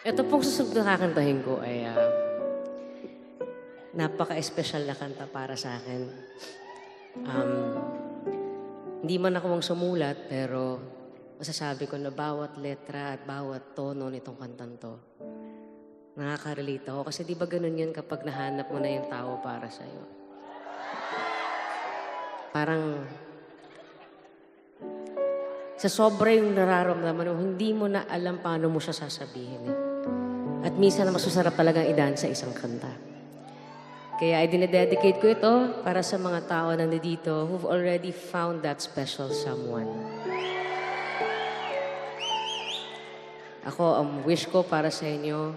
Ito pong susunod na kakantahin ko ay napaka-espesyal na kanta para sa akin. Um, Hindi man ako ang sumulat, pero masasabi ko na bawat letra at bawat tono nitong kantang to, nakaka-relate ako. Kasi di ba ganun yun kapag nahanap mo na yung tao para sa'yo? Parang sa sobra yung nararamdaman mo, hindi mo na alam paano mo siya sasabihin. At minsan na masusarap talagang idaan sa isang kanta. Kaya dinededicate ko ito para sa mga tao na nandito who've already found that special someone. Ako, ang wish ko para sa inyo,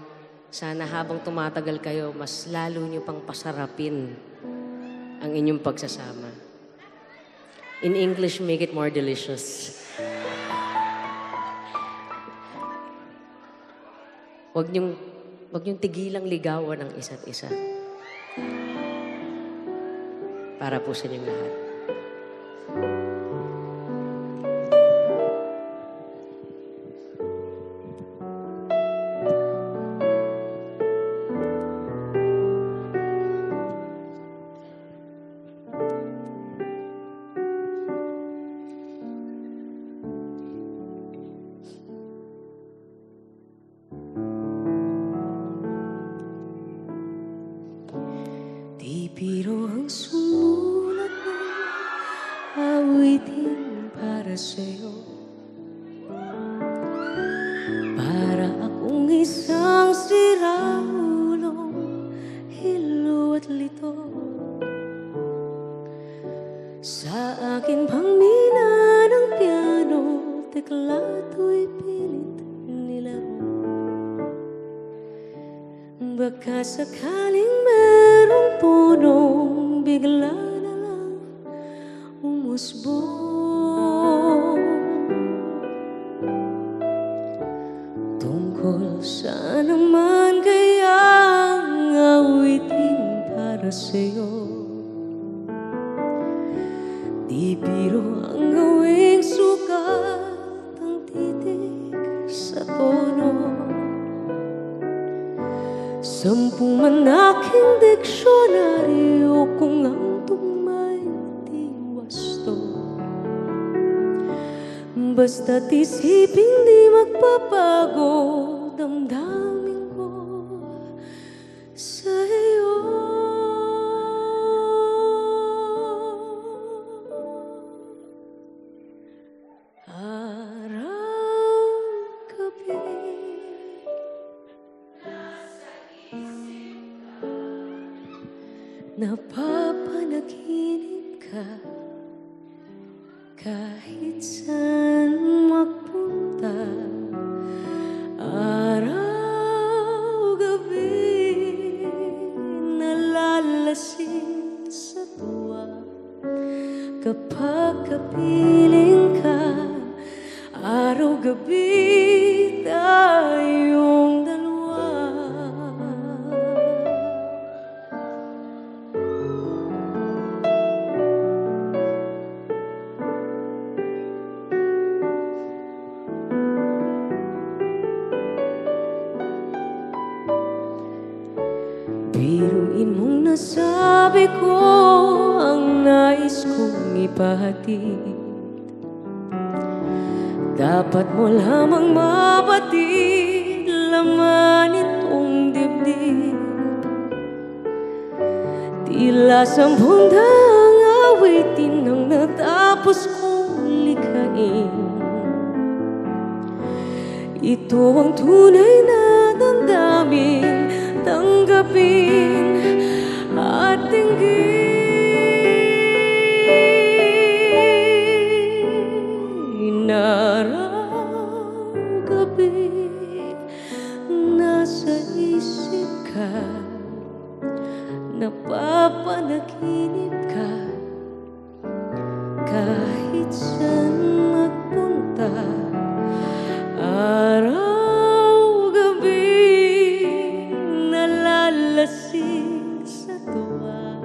sana habang tumatagal kayo, mas lalo nyo pang pasarapin ang inyong pagsasama. In English, make it more delicious. Huwag niyong tigilang ligawan ang isa't isa. Para po sa inyong lahat. Di biro ang sumulat ng awitin para sa'yo. Para akong isang siraulo, hilo at lito. Sa akin pang mina ng piano, teklato'y pilit nilaro. Baka sakaling merong punong bigla na lang umusbong. Tungkol saan naman kaya ang awitin para sa'yo? Di biro ang gawing sukat ang titig sa tono. 10 man aking diksyonaryo kung ang tugma'y di wasto. Basta't isiping di magpapago damdamin ko sa'yo. Araw-gabi napapanaginip ka kahit saan magpunta. Araw-gabi nalalasing sa tuwa kapag kapiling ka. Araw-gabi tayong dalawa. Biruin mong nasabi ko ang nais kong ipahatid. Dapat mo lamang mapatid laman itong dibdib. Tila 10 daang awitin ang natapos kong likhain. Ito ang tunay na damdamin, tanggapin at tingin. Araw-gabi nasa isip ka, napapanaginip ka kahit saan magpunta. Araw-gabi nalalasing sa tuwa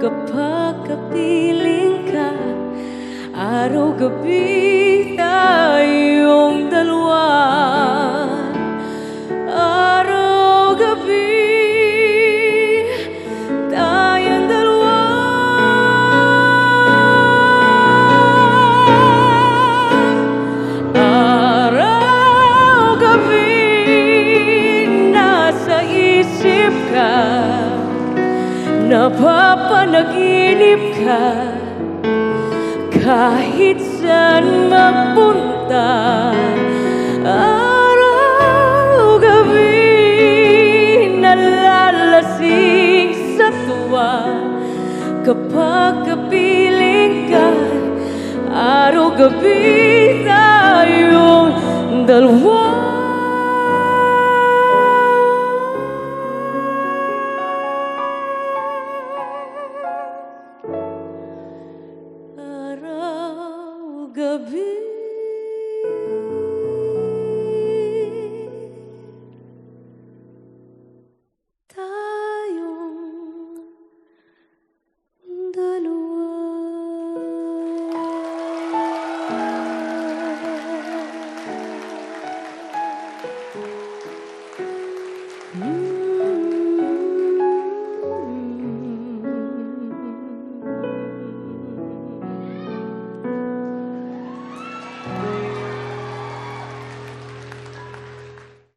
kapag kapiling ka. Araw-gabi tayong dalawa. isip ka, napapanaginip ka, kahit saan mapunta, araw-gabi nalalasing sa tuwa. Kapag kapiling ka, araw-gabi